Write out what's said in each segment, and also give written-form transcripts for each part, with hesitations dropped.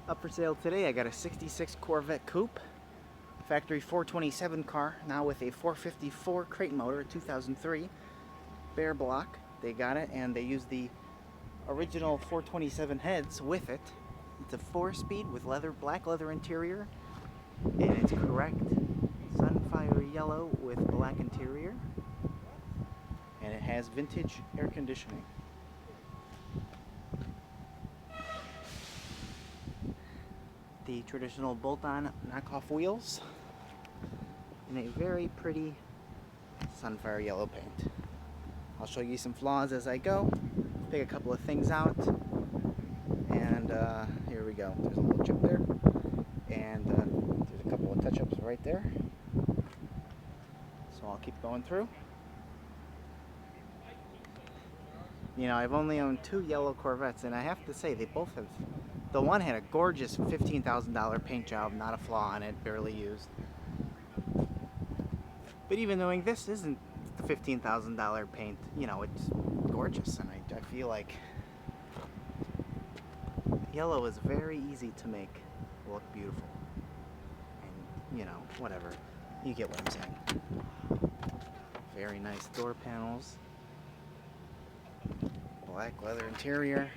Up for sale today, I got a 66 Corvette Coupe, factory 427 car, now with a 454 Crte motor, 2003, bare block. They got it, and they used the original 427 heads with it. It's a 4-speed with black leather interior, and it's correct Sunfire yellow with black interior, and it has vintage air conditioning. The traditional bolt-on knockoff wheels in a very pretty Sunfire yellow paint. I'll show you some flaws as I go, pick a couple of things out, and here we go. There's a little chip there, and there's a couple of touch-ups right there. So I'll keep going through. You know, I've only owned 2 yellow Corvettes, and I have to say they both have. The one had a gorgeous $15,000 paint job, not a flaw on it, barely used. But even knowing this isn't the $15,000 paint, you know, it's gorgeous, and I feel like yellow is very easy to make look beautiful. And, you know, whatever. You get what I'm saying. Very nice door panels. Black leather interior.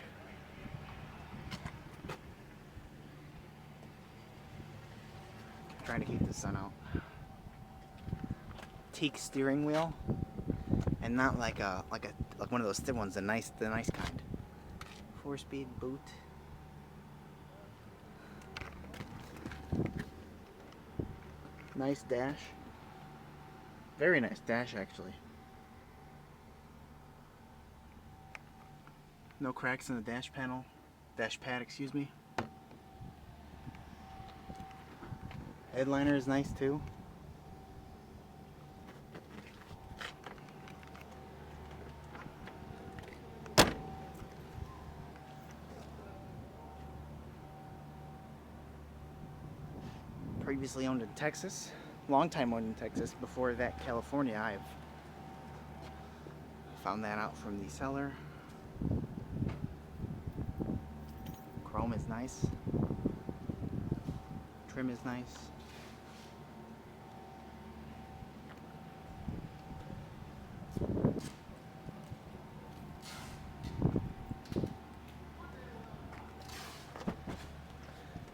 Trying to keep the sun out. Teak steering wheel, and not like one of those thin ones, the nice kind. 4-speed boot. Nice dash. Very nice dash, actually. No cracks in the dash pad, excuse me. Headliner is nice too. Previously owned in Texas, long time owned in Texas. Before that, California. I've found that out from the seller. Chrome is nice. Trim is nice.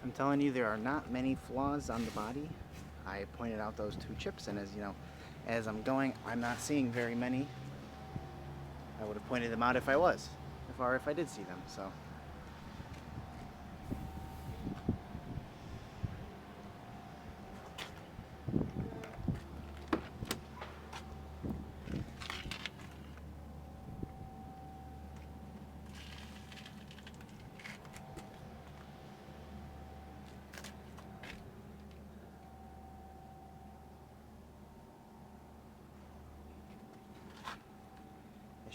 I'm telling you, there are not many flaws on the body. I pointed out those 2 chips, and as you know, as I'm going, I'm not seeing very many. I would have pointed them out if I was, if I did see them. So.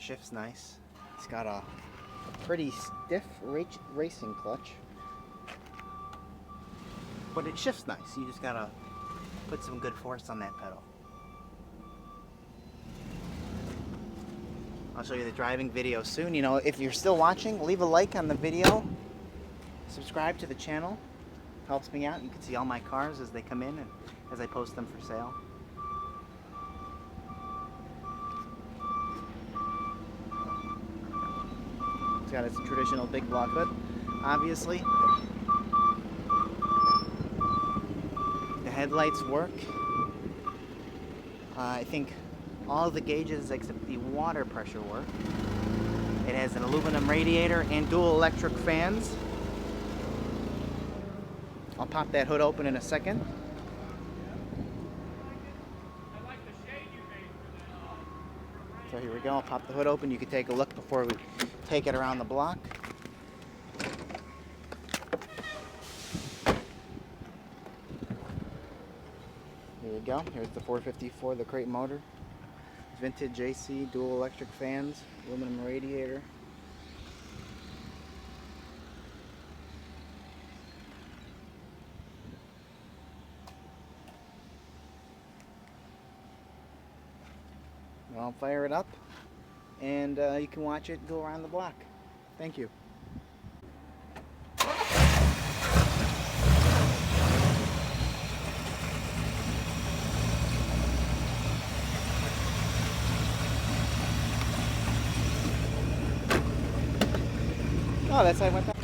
Shifts nice. It's got a pretty stiff racing clutch, but it shifts nice. You just gotta put some good force on that pedal. I'll show you the driving video soon. You know, if you're still watching, leave a like on the video, subscribe to the channel, helps me out. You can see all my cars as they come in and as I post them for sale. It's got its traditional big block hood, obviously. The headlights work. I think all the gauges except the water pressure work. It has an aluminum radiator and dual electric fans. I'll pop that hood open in a second. So here we go, I'll pop the hood open. You can take a look before we take it around the block. Here we go. Here's the 454, the Crte motor. Vintage AC, dual electric fans, aluminum radiator. I'll fire it up, and you can watch it go around the block. Thank you. Oh, that's how I went back.